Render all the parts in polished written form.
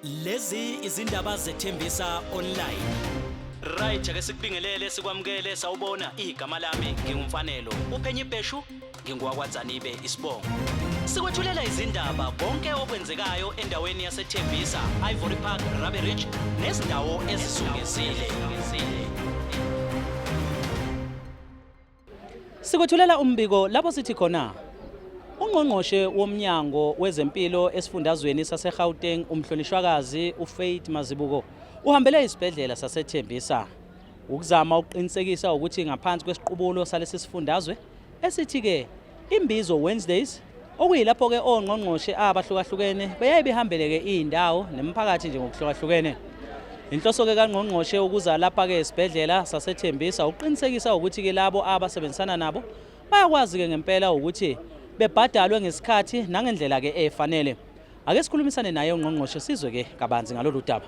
Lezi izindaba zethembisa online. Right ake sikubingelele sikwamukele sawubona igama lami ngingumfanelo uPhenyi Bheshu ngingwakwaZanibe isibongo. Sikwethulela izindaba konke okwenzekayo endaweni yaseThembisa, Ivory Park, Rabe Ridge nezindawo ezisungezile. Sikwethulela umbiko lapho sithi khona Ungqongqoshe womnyango wezempilo esifundazweni saseGauteng umhlonishwakazi uFaith Mazibuko uhambele isibhedlela saseThembisa ukuzama ukuqinisekisa ukuthi ngaphansi kwesiqubulo salesi sifundazwe esithi ke imbizo Wednesdays okuyilapho ke ongqongqoshe abahlukahlukene bayaye behambele ke indawo nemphakathi nje ngokuhlukahlukene. Inhloso ke kaNgqongqoshe ukuza lapha ke isibhedlela saseThembisa uqinisekisa ukuthi ke labo abasebenzisana nabo bayakwazi ke ngempela ukuthi bebhadalwe ngesikhathi nangendlela ke efanele. Ake sikhulumisane naye ungqongqoshe sizwe ke kabanzi ngalolu daba.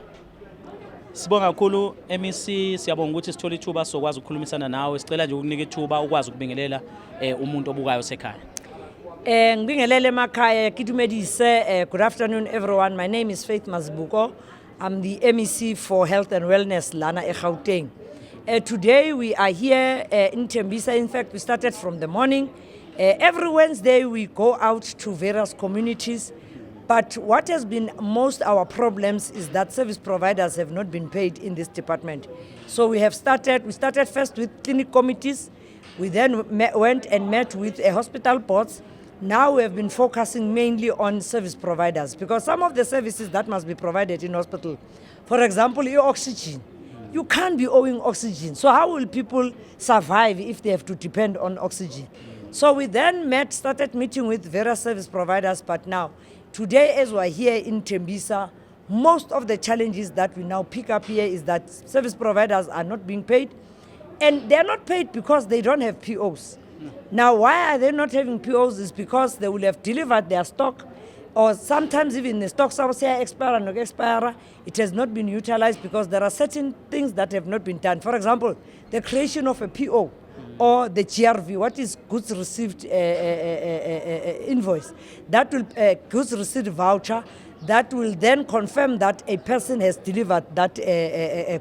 Sibonga kakhulu MEC, siyabonga ukuthi sithola ithuba sokwazi ukukhulumisana nawe. Sicela nje ukunika ithuba ukwazi ukubingelela umuntu obukayo sekhaya. Ngibingelele emakhaya kidumedise. Good afternoon everyone. My name is Faith Mazibuko. I'm the MEC for Health and Wellness lana eGauteng. Today we are here in Thembisa. In fact, we started from the morning. Every Wednesday we go out to various communities, but what has been most our problems is that service providers have not been paid in this department. So we started first with clinic committees, we then went and met with hospital boards. Now we have been focusing mainly on service providers because some of the services that must be provided in hospital, for example, oxygen. You can't be owing oxygen. So how will people survive if they have to depend on oxygen? So we then started meeting with various service providers, but now, today as we're here in Thembisa, most of the challenges that we now pick up here is that service providers are not being paid, and they're not paid because they don't have POs. Now, why are they not having POs is because they will have delivered their stock, or sometimes even the stock expire and expire, it has not been utilized because there are certain things that have not been done. For example, the creation of a PO, or the GRV, what is goods received invoice, that will goods received voucher, that will then confirm that a person has delivered that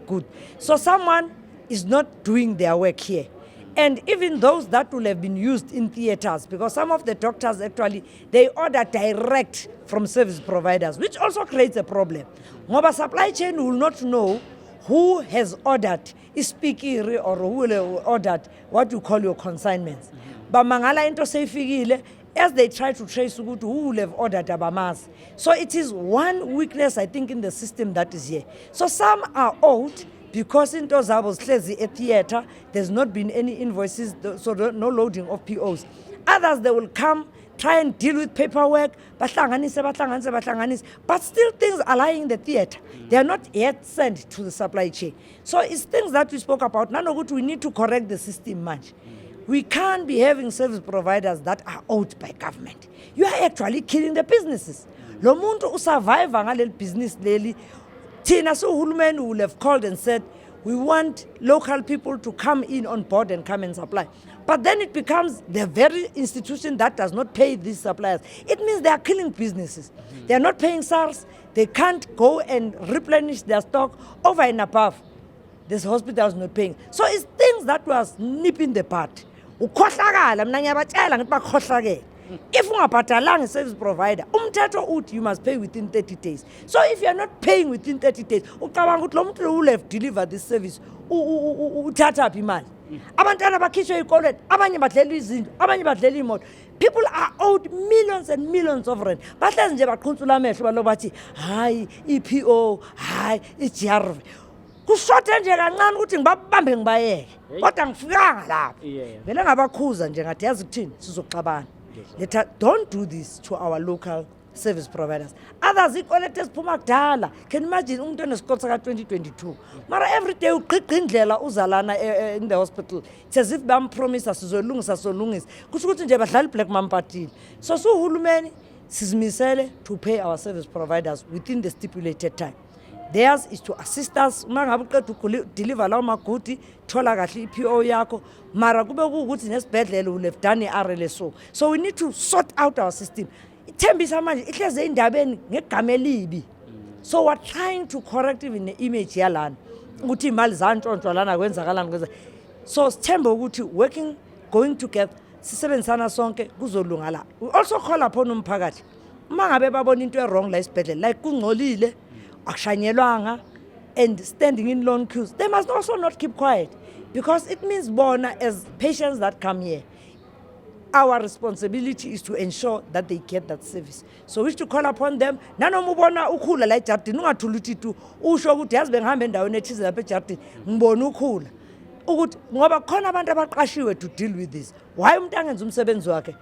good. So someone is not doing their work here. And even those that will have been used in theaters, because some of the doctors actually, they order direct from service providers, which also creates a problem. Ngoba supply chain will not know who has ordered ispikiri or who will ordered what you call your consignments. Bamangala into seyfikile as they try to trace who will have ordered abamas. So it is one weakness I think in the system that is here. So some are owed because into zabo sihlezi e theater there's not been any invoices, so no loading of POs. Others they will come try and deal with paperwork, but still things are lying in the theater. They are not yet sent to the supply chain. So it's things that we spoke about. We need to correct the system much. We can't be having service providers that are owed by government. You are actually killing the businesses. Lo muntu usurvive ngaleli business leli. Tina Hulumeni will have called and said, we want local people to come in on board and come and supply. But then it becomes the very institution that does not pay these suppliers. It means they are killing businesses. They are not paying SARS. They can't go and replenish their stock over and above. This hospital is not paying. So it's things that was nipping the bud. If you are a service provider, you must pay within 30 days. So if you are not paying within 30 days, you will have delivered this service. People are owed millions and millions of rand. But hi, EPO, hi, GRV. Kushota nje kancane ukuthi ngibabambe ngibayeke kodwa ngifikanga lapha vele ngabakhuza nje ngathi yazi ukuthini sizoxabana. Don't do this to our local service providers. Others i-collectors phuma kudala. Can you imagine umuntu onesikotsa ka 2022 mara every day uqiqa indlela uzalana in the hospital. It's as if bampromise sizolungisa kusho ukuthi nje badlala black mampatile. So uhulumeni sizimisele to pay our service providers within the stipulated time. Theirs is to assist us uma ngabe uqeda deliver lawo magudi thola kahle iPO yakho mara kube ukuthi nesibhedlela will have done iRLSO. So we need to sort out our system. Ithembisa manje ihleze indabeni ngegama elibi. So we're trying to correct even the image yalana ukuthi imali zantshontshwa lana kwenzakalani kwenza. So sithemba ukuthi working going together sisebenzisana sonke kuzolunga la. We also call upon umphakathi uma ngabe babona into wrong la isibhedlela like kungcolile akushanyelwanga and standing in long queues, they must also not keep quiet because it means bona as patients that come here, our responsibility is to ensure that they get that service. So we wish to call upon them. Nanoma ubona ukhula la eJardini ungathuluthi tu usho ukuthi yazi bengihambe endaweni ethize lapha eJardini ngibona ukhula ukuthi ngoba khona abantu abaqashiwe to deal with this. Why umuntu angenza umsebenzi wakhe?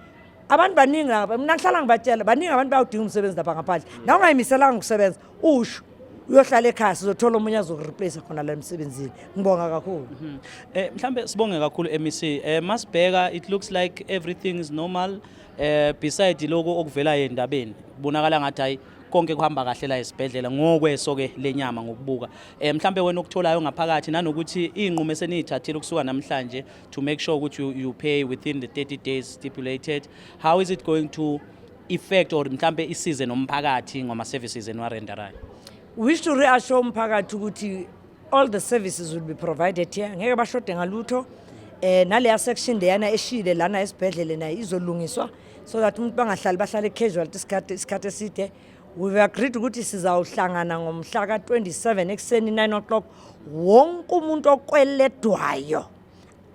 Abantu baningi lapha mina ngihlala ngibatshela baningi abantu bayawudinga umsebenzi lapha ngaphandle. Na ungayimiselanga ukusebenza usho uyohlala ekhaya sizothola omunye azokureplace khona la emsebenzini. Ngibonga kakhulu. Mhlambe sibonge kakhulu MEC. Masibheka it looks like everything is normal beside logo okuvela endabeni. Kubonakala ngathi hayi konke kuhamba kahle la esibhedlela ngokweso ke lenyama ngokubuka. Mhlambe wena okutholayo ngaphakathi nanokuthi inqumo eseniyithathile kusuka namhlanje to make sure ukuthi you pay within the 30 days stipulated. How is it going to affect or mhlambe isize nomphakathi ngoma services enwarenderayo? We wish to reassure umphakathi ukuthi all the services will be provided here. Ngeke bashode ngalutho. Naleya section leyana eshile lana esibhedlela nayo izolungiswa so that umuntu bangahlali bahlale casualty isikhathi eside. We've agreed ukuthi sizawuhlangana ngomhla ka-27 ekseni 9 o'clock. Wonke umuntu okweledwayo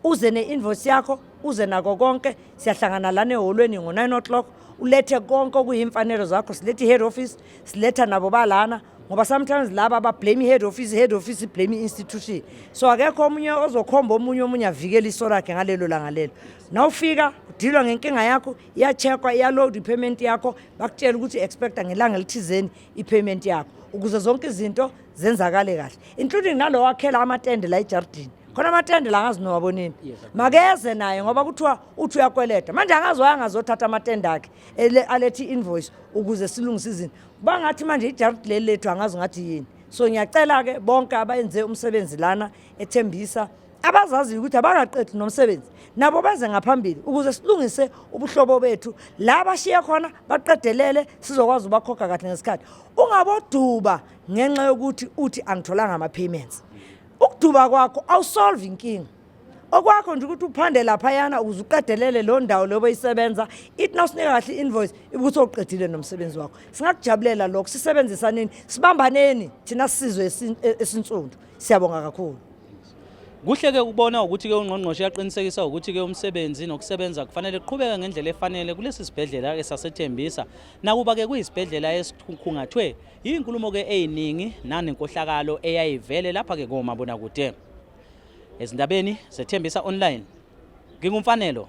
uze ne-invoice yakho, uze nako konke, siyahlangana lana eholweni ngo-9 o'clock. Ulethe konke okuyimfanelo zakho, silethe head office, siletha nabo balana ngoba sometimes laba ba blame head office blame institution. So akekho omunye ozokhomba omunye avikela iso lakhe ngalelo langa lelo. Nawufika udilwa ngenkinga yakho, iyacheckwa, iyaload ipayment yakho, bakutshela ukuthi expecta ngelanga elithizeni ipayment yakho ukuze zonke izinto zenzakale kahle, including nalo wakhela amatende la eJardini. Khona amatende la ngazi nowabonini. Makeze naye ngoba kuthiwa uthi uyakweleta. Manje angazoyanga azothatha amatende akhe alethi invoice ukuze silungise izinto. Bangathi manje iJardini leli lethu angazi ngathi yini. So ngiyacela ke bonke abayenze umsebenzi lana ethembisa abazazi ukuthi abangaqedi nomsebenzi nabo baze ngaphambili ukuze silungise ubuhlobo bethu la bashiya khona baqedelele sizokwazi ubakhokha kahle ngesikhathi. Ungaboduba ngenxa yokuthi uthi angitholanga ama payments. Ukuduba kwakho awusolve inkinga. Okwakho nje ukuthi uphande lapha yana ukuze uqedelele lo ndawo lobo isebenza ithi nawusinika kahle invoice ukuthi uqedile nomsebenzi wakho. Singakujabulela lokho sisebenzisaneni sibambaneni thina sizwe esinsundu. Siyabonga kakhulu. Kuhle ke ukubona ukuthi ke ungqongqoshe yaqinisekisa ukuthi ke umsebenzi nokusebenza kufanele kuqhubeka ngendlela efanele kulesi sibhedlela ke sasethembisa nakuba ke kuyisibhedlela esikhungathwe inkulumo ke eziningi nanenkohlakalo eyayivele lapha ke komabona kude ezindabeni zethembisa online. Ngingumfanelo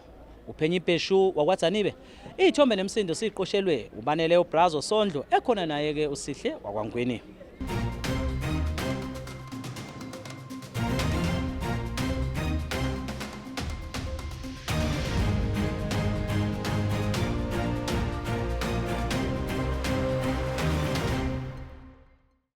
uPhenyi Bheshu wakwaZanibe, ithombe nemsindo siqoshelwe ubanele uBrazo Sondlo ekhona naye ke uSihle wakwangweni.